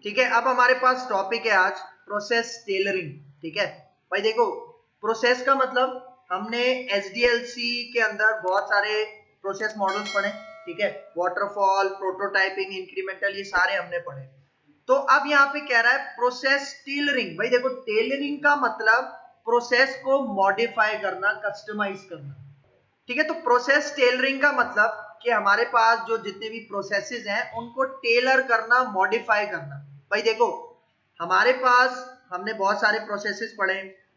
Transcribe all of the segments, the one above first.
ठीक है, अब हमारे पास टॉपिक है आज प्रोसेस टेलरिंग। ठीक है भाई, देखो प्रोसेस का मतलब हमने एसडीएलसी के अंदर बहुत सारे प्रोसेस मॉडल्स पढ़े। ठीक है, वाटरफॉल, प्रोटोटाइपिंग, इंक्रीमेंटल, ये सारे हमने पढ़े। तो अब यहाँ पे कह रहा है प्रोसेस टेलरिंग। भाई देखो, टेलरिंग का मतलब प्रोसेस को मॉडिफाई करना, कस्टमाइज करना। ठीक है, तो प्रोसेस टेलरिंग का मतलब कि हमारे पास जो जितने भी प्रोसेसेस हैं उनको टेलर करना, मॉडिफाई करना। भाई देखो, हमारे पास हमने बहुत सारे प्रोसेसेस पढ़े,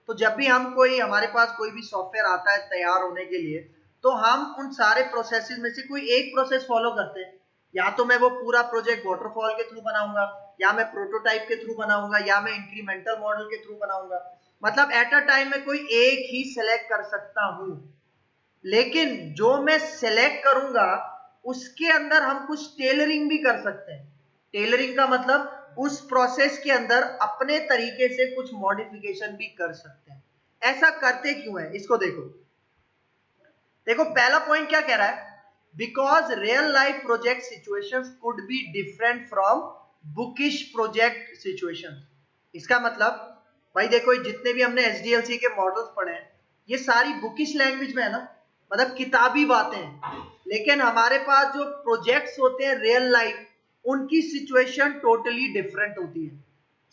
तो जब भी हमारे पास कोई भी सॉफ्टवेयर आता है तैयार होने के लिए, तो हम उन सारे प्रोसेसेस में से कोई एक प्रोसेस फॉलो करते हैं। या तो मैं वो पूरा प्रोजेक्ट वाटरफॉल के थ्रू बनाऊंगा, या मैं प्रोटोटाइप के थ्रू बनाऊंगा, या मैं इंक्रीमेंटल मॉडल के थ्रू बनाऊंगा। मतलब एट अ टाइम में कोई एक ही सिलेक्ट कर सकता हूं, लेकिन जो मैं सिलेक्ट करूंगा उसके अंदर हम कुछ टेलरिंग भी कर सकते हैं। टेलरिंग का मतलब उस प्रोसेस के अंदर अपने तरीके से कुछ मॉडिफिकेशन भी कर सकते हैं। ऐसा करते क्यों है, इसको देखो। देखो पहला पॉइंट क्या कह रहा है, because real life project situations could be different from bookish project situations. इसका मतलब भाई देखो, जितने भी हमने एसडीएलसी के मॉडल्स पढ़े हैं ये सारी बुकिश लैंग्वेज में है ना, मतलब किताबी बातें हैं। लेकिन हमारे पास जो प्रोजेक्ट्स होते हैं रियल लाइफ, उनकी सिचुएशन टोटली डिफरेंट होती है।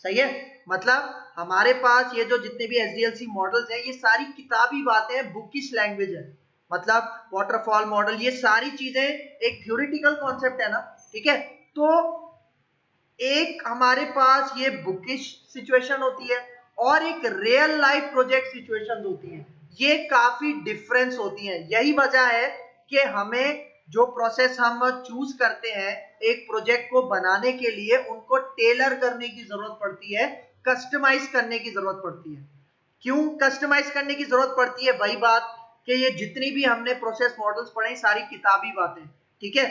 सही है, मतलब हमारे पास ये जो जितने भी एसडीएलसी मॉडल्स हैं ये सारी किताबी बातें हैं, बुकिश लैंग्वेज है। मतलब वाटरफॉल मॉडल, ये सारी चीजें एक थ्योरेटिकल कॉन्सेप्ट है ना। ठीक है, तो एक हमारे पास ये बुकिश सिचुएशन होती है और एक रियल लाइफ प्रोजेक्ट सिचुएशन होती है, ये काफी डिफरेंस होती है। यही वजह है कि हमें जो प्रोसेस हम चूज करते हैं एक प्रोजेक्ट को बनाने के लिए, उनको टेलर करने की जरूरत पड़ती है, कस्टमाइज करने की जरूरत पड़ती है। क्यों कस्टमाइज करने की जरूरत पड़ती है? वही बात कि ये जितनी भी हमने प्रोसेस मॉडल्स पढ़े सारी किताबी बातें। ठीक है,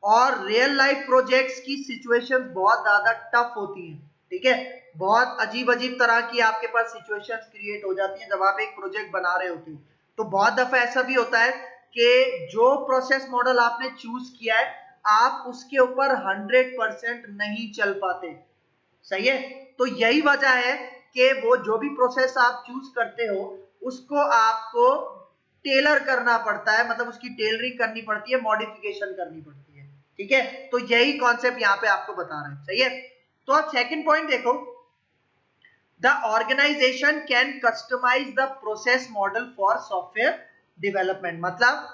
और रियल लाइफ प्रोजेक्ट्स की सिचुएशंस बहुत ज्यादा टफ होती हैं। ठीक है, बहुत अजीब अजीब तरह की आपके पास सिचुएशंस क्रिएट हो जाती हैं जब आप एक प्रोजेक्ट बना रहे होते हो। तो बहुत दफा ऐसा भी होता है कि जो प्रोसेस मॉडल आपने चूज किया है आप उसके ऊपर 100% नहीं चल पाते। सही है, तो यही वजह है कि वो जो भी प्रोसेस आप चूज करते हो उसको आपको टेलर करना पड़ता है, मतलब उसकी टेलरिंग करनी पड़ती है, मॉडिफिकेशन करनी पड़ती है। ठीक है, तो यही कॉन्सेप्ट यहाँ पे आपको बता रहे हैं। सही है, तो आप सेकंड पॉइंट देखो, the organisation can customise the process model for software development. मतलब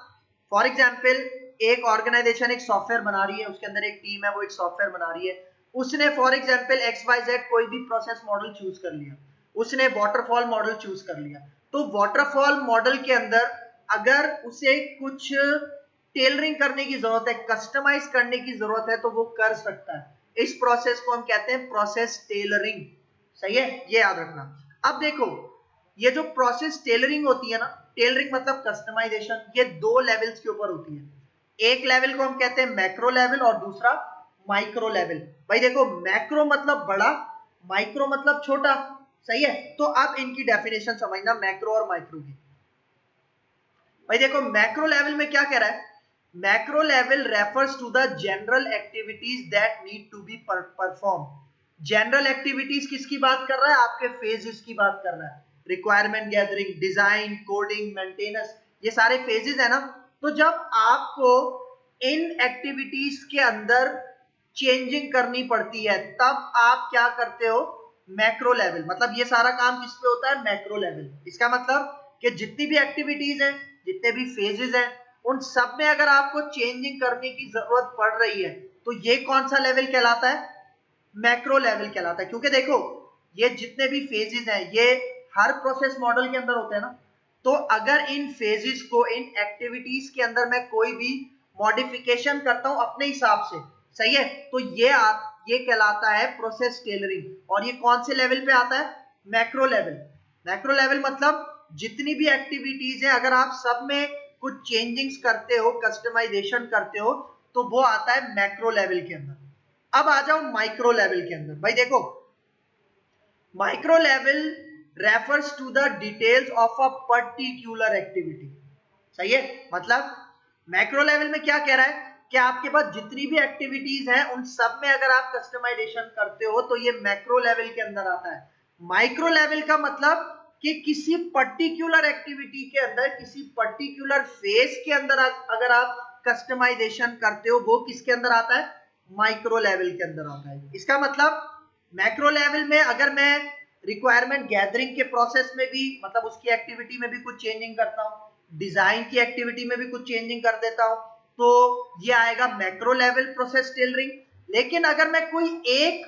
फॉर एग्जाम्पल एक ऑर्गेनाइजेशन एक सॉफ्टवेयर बना रही है, उसके अंदर एक टीम है वो एक सॉफ्टवेयर बना रही है, उसने फॉर एग्जाम्पल XYZ कोई भी प्रोसेस मॉडल चूज कर लिया, उसने वाटरफॉल मॉडल चूज कर लिया। तो वाटरफॉल मॉडल के अंदर अगर उसे कुछ टेलरिंग करने की जरूरत है, कस्टमाइज करने की जरूरत है, तो वो कर सकता है। इस प्रोसेस को हम कहते हैं प्रोसेस टेलरिंग। सही है, ये याद रखना। अब देखो, ये जो प्रोसेस टेलरिंग होती है ना, टेलरिंग मतलब कस्टमाइजेशन, ये दो लेवल्स के ऊपर होती है। एक लेवल को हम कहते हैं मैक्रो लेवल और दूसरा माइक्रो लेवल। भाई देखो, मैक्रो मतलब बड़ा, माइक्रो मतलब छोटा। सही है, तो अब इनकी डेफिनेशन समझना मैक्रो और माइक्रो की। भाई देखो, मैक्रो लेवल में क्या कह रहा है, macro level refers to the general activities that need to be perform. General activities किसकी बात कर रहा है? आपके फेजेस की बात कर रहा है। Requirement gathering, design, coding, maintenance, ये सारे फेजेस है ना। तो जब आपको इन एक्टिविटीज के अंदर चेंजिंग करनी पड़ती है तब आप क्या करते हो? Macro level. मतलब ये सारा काम किस पे होता है? Macro level. इसका मतलब कि जितनी भी एक्टिविटीज हैं, जितने भी फेजेस हैं, उन सब में अगर आपको चेंजिंग करने की जरूरत पड़ रही है तो ये कौन सा लेवल कहलाता है? मैक्रो लेवल कहलाता है। क्योंकि देखो, ये जितने भी फेजेस हैं ये हर प्रोसेस मॉडल के अंदर होते हैं ना। तो अगर इन फेजेस को, इन एक्टिविटीज के अंदर मैं कोई भी मॉडिफिकेशन करता हूं अपने हिसाब से, सही है, तो ये कहलाता है प्रोसेस टेलरिंग। और ये कौन से लेवल पे आता है? Macro level. मैक्रो लेवल मतलब जितनी भी एक्टिविटीज है अगर आप सब में कुछ चेंजिंग्स करते हो, कस्टमाइजेशन करते हो, तो वो आता है मैक्रो लेवल के अंदर। अब आ जाओ माइक्रो लेवल के अंदर। भाई देखो, micro level refers to the details of a particular activity. सही है, मतलब मैक्रो लेवल में क्या कह रहा है कि आपके पास जितनी भी एक्टिविटीज हैं उन सब में अगर आप कस्टमाइजेशन करते हो तो ये मैक्रो लेवल के अंदर आता है। माइक्रो लेवल का मतलब कि किसी पर्टिकुलर एक्टिविटी के अंदर, किसी पर्टिकुलर फेज के अंदर अगर आप कस्टमाइजेशन करते हो, वो किसके अंदर आता है? माइक्रो लेवल के अंदर आता है। इसका मतलब मैक्रो लेवल में अगर मैं रिक्वायरमेंट गैदरिंग के प्रोसेस में भी, मतलब उसकी एक्टिविटी में भी कुछ चेंजिंग करता हूँ, डिजाइन की एक्टिविटी में भी कुछ चेंजिंग कर देता हूँ, तो ये आएगा मैक्रो लेवल प्रोसेस टेलरिंग। लेकिन अगर मैं कोई एक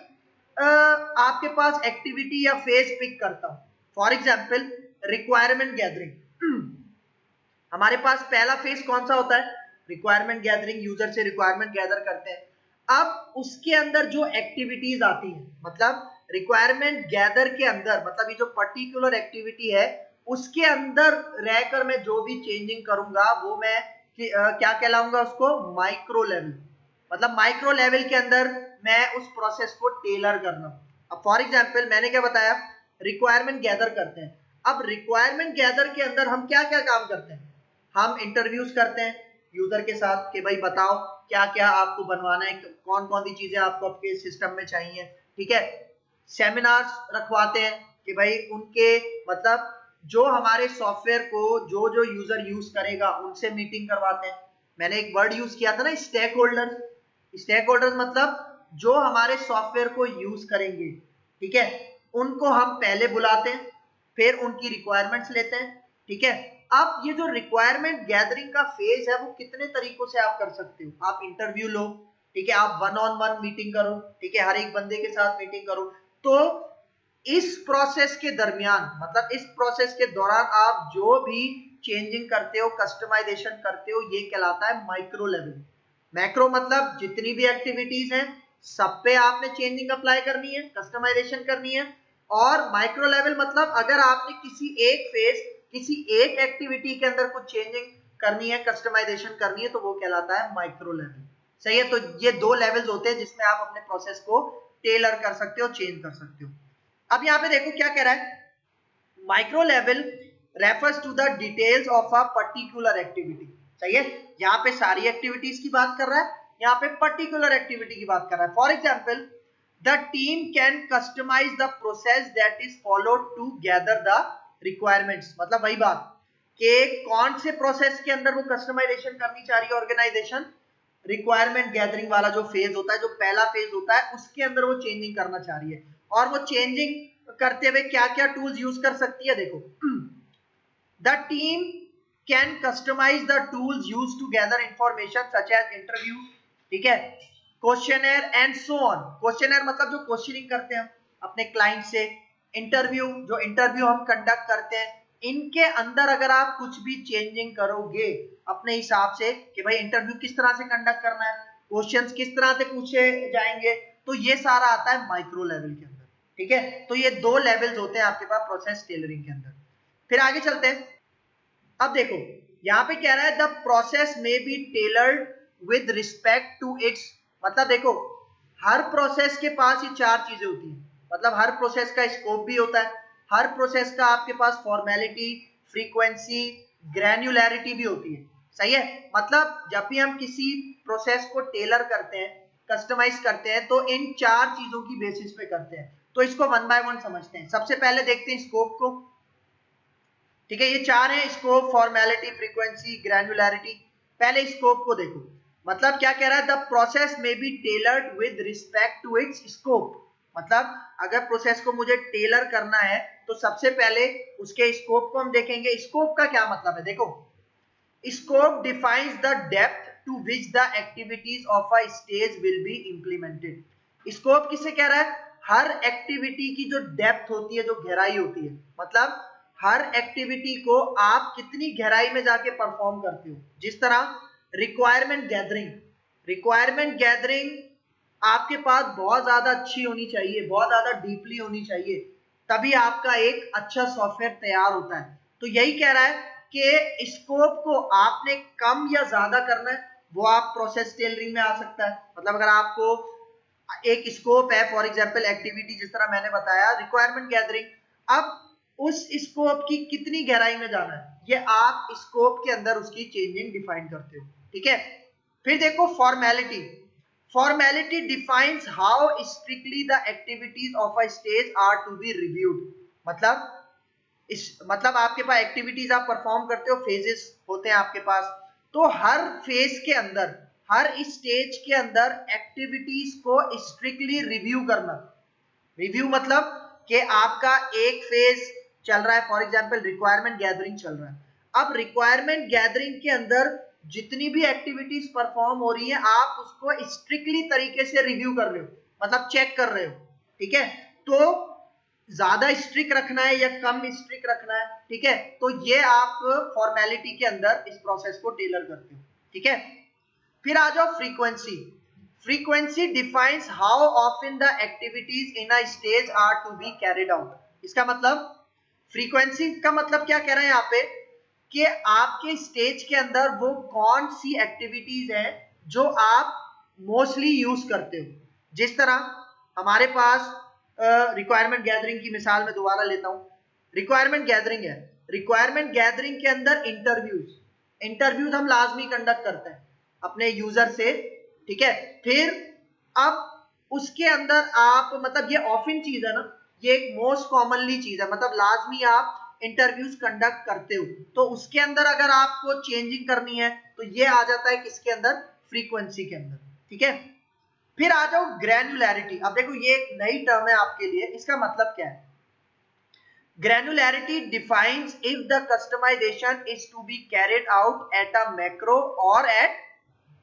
आपके पास एक्टिविटी या फेज पिक करता हूँ, फॉर एग्जाम्पल रिक्वायरमेंट गैदरिंग, हमारे पास पहला फेज कौन सा होता है? रिक्वायरमेंट गैदरिंग, यूजर से रिक्वायरमेंट गैदर करते हैं। अब उसके अंदर जो एक्टिविटीज आती है, मतलब रिक्वायरमेंट गैदर के अंदर, मतलब ये जो पर्टिकुलर एक्टिविटी है उसके अंदर रहकर मैं जो भी चेंजिंग करूंगा वो मैं क्या कहलाऊंगा? उसको माइक्रो लेवल। मतलब माइक्रो लेवल के अंदर मैं उस प्रोसेस को टेलर करना। अब फॉर एग्जांपल मैंने क्या बताया? रिक्वायरमेंट गैदर करते हैं। अब रिक्वायरमेंट गैदर के अंदर हम क्या क्या काम करते हैं? हम इंटरव्यूज करते हैं यूजर के साथ कि भाई बताओ क्या क्या आपको बनवाना है, कौन कौन सी चीजें आपको आपके सिस्टम में चाहिए, ठीक है। सेमिनार्स रखवाते हैं कि भाई उनके, मतलब जो हमारे सॉफ्टवेयर को जो जो यूजर यूज करेगा उनसे मीटिंग करवाते हैं। मैंने एक वर्ड यूज किया था ना, स्टेक होल्डर्स। स्टेक होल्डर्स मतलब जो हमारे सॉफ्टवेयर को यूज करेंगे, ठीक है, उनको हम पहले बुलाते हैं, फिर उनकी रिक्वायरमेंट्स लेते हैं, ठीक है। अब ये जो रिक्वायरमेंट गैदरिंग का फेज है वो कितने तरीकों से आप कर सकते हो? आप इंटरव्यू लो, ठीक है, आप वन ऑन वन मीटिंग करो, ठीक है, हर एक बंदे के साथ मीटिंग करो। तो इस प्रोसेस के दरमियान, मतलब इस प्रोसेस के दौरान आप जो भी चेंजिंग करते हो, कस्टमाइजेशन करते हो, ये कहलाता है माइक्रो लेवल। मैक्रो मतलब जितनी भी एक्टिविटीज हैं सब पे आपने चेंजिंग अप्लाई करनी है, कस्टमाइजेशन करनी है। और माइक्रो लेवल मतलब अगर आपने किसी एक फेज, किसी एक एक्टिविटी के अंदर कुछ चेंजिंग करनी है, कस्टमाइजेशन करनी है, तो वो कहलाता है माइक्रो लेवल। सही है। तो ये दो लेवल्स होते हैं जिसमें आप अपने प्रोसेस को टेलर कर सकते हो, चेंज कर सकते हो। अब यहाँ पे देखो क्या कह रहा है, micro level refers to the details of a particular activity. सही है, यहाँ पे सारी एक्टिविटीज की बात कर रहा है, यहाँ पे पर्टिकुलर एक्टिविटी की बात कर रहा है। For example the team can customise the process that is followed to gather the requirements. मतलब वही बात कि कौन से प्रोसेस के अंदर वो कस्टमाइजेशन करनी चाह रही है ऑर्गेनाइजेशन? रिक्वायरमेंट गैदरिंग वाला जो फेज होता है, जो पहला फेज होता है, उसके अंदर वो चेंजिंग करना चाह रही है। और वो चेंजिंग करते हुए क्या क्या टूल्स यूज कर सकती है? देखो, the team can customise the tools used to gather information such as interview, ठीक है, questioner and so on. Questioner मतलब जो क्वेश्चनिंग करते हैं अपने क्लाइंट से, इंटरव्यू जो इंटरव्यू हम कंडक्ट करते हैं, इनके अंदर अगर आप कुछ भी चेंजिंग करोगे अपने हिसाब से कि भाई इंटरव्यू किस तरह से कंडक्ट करना है, क्वेश्चंस किस तरह से पूछे जाएंगे, तो ये सारा आता है माइक्रो लेवल के अंदर, ठीक है। तो ये दो लेवल्स होते हैं आपके पास प्रोसेस टेलरिंग के अंदर। फिर आगे चलते हैं। अब देखो यहाँ पे कह रहा है द प्रोसेस में be tailored with respect to its. मतलब देखो हर प्रोसेस के पास ये चार चीजें होती हैं। मतलब हर प्रोसेस का स्कोप भी होता है, हर प्रोसेस का आपके पास फॉर्मेलिटी, फ्रीक्वेंसी, ग्रैन्युलैरिटी भी होती है। सही है। मतलब जब भी हम किसी प्रोसेस को टेलर करते हैं, कस्टमाइज करते हैं, तो इन चार चीजों की बेसिस पे करते हैं। तो इसको वन बाय वन समझते हैं। सबसे पहले देखते हैं स्कोप को, ठीक है। ये चार है, स्कोप, फॉर्मेलिटी, फ्रीक्वेंसी, ग्रैन्युलैरिटी। पहले स्कोप को देखो, मतलब क्या कह रहा है, द प्रोसेस में be tailored with respect to its scope. मतलब अगर प्रोसेस को मुझे टेलर करना है तो सबसे पहले उसके स्कोप को हम देखेंगे। स्कोप का क्या मतलब है? देखो, scope defines the depth to which the activities of a stage will be implemented. Scope किसे कह रहा है? हर एक्टिविटी की जो डेप्थ होती है, जो गहराई होती है, मतलब हर एक्टिविटी को आप कितनी गहराई में जाके परफॉर्म करते हो। जिस तरह रिक्वायरमेंट गैदरिंग, रिक्वायरमेंट गैदरिंग आपके पास बहुत ज्यादा अच्छी होनी चाहिए, बहुत ज्यादा डीपली होनी चाहिए, तभी आपका एक अच्छा सॉफ्टवेयर तैयार होता है। तो यही कह रहा है कि स्कोप को आपने कम या ज्यादा करना है, वो आप प्रोसेस टेलरिंग में आ सकता है। मतलब अगर आपको एक स्कोप है, फॉर एग्जांपल एक्टिविटी जिस तरह मैंने बताया रिक्वायरमेंट गैदरिंग, अब उस स्कोप की कितनी गहराई में जाना है, ये आप स्कोप के अंदर उसकी चेंजिंग डिफाइन करते हो, ठीक है। फिर देखो formality, formality defines how strictly the activities of a stage are to be reviewed. मतलब आपके पास एक्टिविटीज आप परफॉर्म करते हो, फेजेस होते हैं आपके पास, तो हर फेज के अंदर, हर स्टेज के अंदर एक्टिविटीज को स्ट्रिक्टली रिव्यू करना। रिव्यू मतलब कि आपका एक फेज चल रहा है, फॉर एग्जांपल रिक्वायरमेंट गैदरिंग चल रहा है। अब रिक्वायरमेंट गैदरिंग के अंदर जितनी भी एक्टिविटीज परफॉर्म हो रही है, आप उसको स्ट्रिक्टली तरीके से रिव्यू कर रहे हो, मतलब चेक कर रहे हो, ठीक है। तो ज्यादा स्ट्रिक्ट रखना है या कम स्ट्रिक्ट रखना है, ठीक है, तो ये आप फॉर्मेलिटी के अंदर इस प्रोसेस को टेलर करते हो, ठीक है। फिर आ जाओ frequency. Frequency defines how often the activities in a stage are to be carried out. इसका मतलब, फ्रीक्वेंसी का मतलब क्या कह रहे हैं यहाँ पे कि आपके स्टेज के अंदर वो कौन सी एक्टिविटीज है जो आप मोस्टली यूज करते हो। जिस तरह हमारे पास रिक्वायरमेंट गैदरिंग की मिसाल में दोबारा लेता हूं, रिक्वायरमेंट गैदरिंग है, रिक्वायरमेंट गैदरिंग के अंदर इंटरव्यूज हम लाजमी कंडक्ट करते हैं अपने यूजर से, ठीक है। फिर अब उसके अंदर आप, मतलब ये ऑफन चीज है ना, ये एक मोस्ट कॉमनली चीज है, मतलब लाजमी आप इंटरव्यूज कंडक्ट करते हो, तो उसके अंदर अगर आपको चेंजिंग करनी है तो ये आ जाता है किसके अंदर, फ्रीक्वेंसी के अंदर, ठीक है। फिर आ जाओ ग्रैन्युलैरिटी। अब देखो ये एक नई टर्म है आपके लिए, इसका मतलब क्या है। Granularity defines if the customisation is to be carried out at a macro or at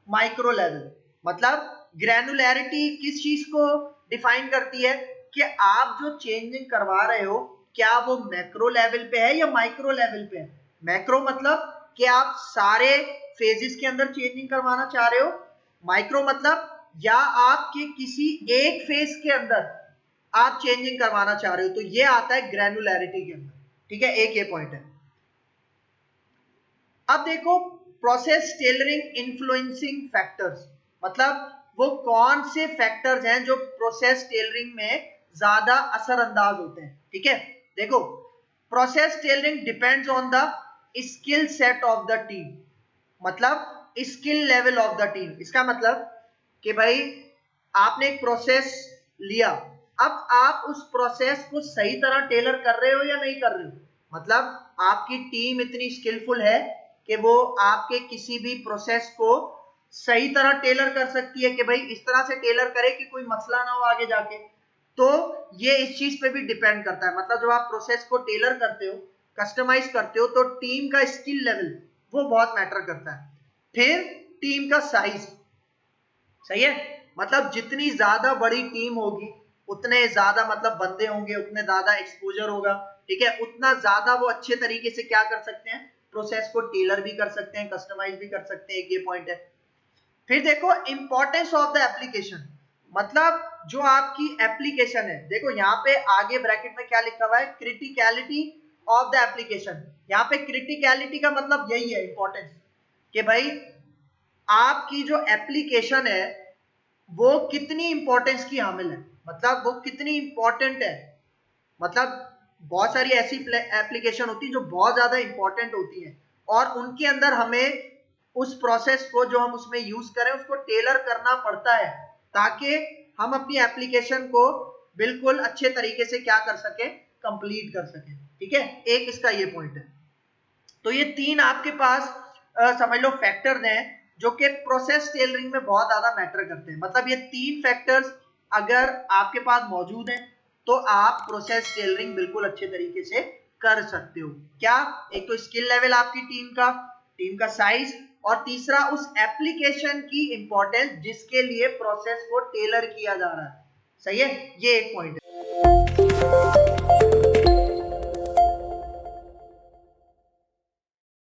micro level. मतलब ग्रैन्युलैरिटी किस चीज को डिफाइन करती है कि आप जो चेंजिंग करवा रहे हो क्या वो मैक्रो लेवल पे है या माइक्रो लेवल पे है। मैक्रो मतलब कि आप सारे फेजेस के अंदर चेंजिंग करवाना चाह रहे हो, माइक्रो मतलब या आपके किसी एक फेज के अंदर आप चेंजिंग करवाना चाह रहे हो, तो ये आता है ग्रैन्युलैरिटी के अंदर, ठीक है। एक ये पॉइंट है। अब देखो प्रोसेस टेलरिंग इन्फ्लुएंसिंग फैक्टर्स, मतलब वो कौन से फैक्टर्स हैं जो प्रोसेस टेलरिंग में ज्यादा असरअंदाज होते हैं, ठीक है। देखो process tailoring depends on the skill set of the team, मतलब skill level of the team. इसका मतलब कि भाई आपने एक प्रोसेस लिया, अब आप उस प्रोसेस को सही तरह टेलर कर रहे हो या नहीं कर रहे हो, मतलब आपकी टीम इतनी स्किलफुल है कि वो आपके किसी भी प्रोसेस को सही तरह टेलर कर सकती है कि भाई इस तरह से टेलर करे कि कोई मसला ना हो आगे जाके। तो ये इस चीज पे भी डिपेंड करता है, मतलब जब आप प्रोसेस को टेलर करते हो, कस्टमाइज करते हो, तो टीम का स्किल लेवल वो बहुत मैटर करता है। फिर टीम का साइज, सही है, मतलब जितनी ज्यादा बड़ी टीम होगी उतने ज्यादा मतलब बंदे होंगे, उतने ज्यादा एक्सपोजर होगा, ठीक है, उतना ज्यादा वो अच्छे तरीके से क्या कर सकते हैं, प्रोसेस को टेलर भी कर सकते हैं, कस्टमाइज भी कर सकते हैं, एक ये पॉइंट है। फिर देखो इंपॉर्टेंस ऑफ द एप्लीकेशन, मतलब जो आपकी एप्लीकेशन है, देखो यहाँ पे आगे ब्रैकेट में क्या लिखा हुआ है, क्रिटिकलिटी ऑफ द एप्लीकेशन। यहाँ पे क्रिटिकलिटी का मतलब यही है इंपॉर्टेंस, कि भाई आपकी जो एप्लीकेशन है वो कितनी इंपॉर्टेंस की हामिल है, मतलब वो कितनी इंपॉर्टेंट है। मतलब बहुत सारी ऐसी एप्लीकेशन होती है जो बहुत ज्यादा इंपॉर्टेंट होती है और उनके अंदर हमें उस प्रोसेस को जो हम उसमें यूज करें उसको टेलर करना पड़ता है ताकि हम अपनी एप्लीकेशन को बिल्कुल अच्छे तरीके से क्या कर सके, कंप्लीट कर सके, ठीक है। एक इसका ये पॉइंट है। तो ये तीन आपके पास समझ लो फैक्टर्स हैं जो कि प्रोसेस टेलरिंग में बहुत ज्यादा मैटर करते हैं। मतलब ये तीन फैक्टर्स अगर आपके पास मौजूद हैं तो आप प्रोसेस टेलरिंग बिल्कुल अच्छे तरीके से कर सकते हो। क्या, एक तो स्किल लेवल आपकी टीम का साइज, और तीसरा उस एप्लीकेशन की इंपॉर्टेंस जिसके लिए प्रोसेस को टेलर किया जा रहा है, सही है, ये एक पॉइंट है।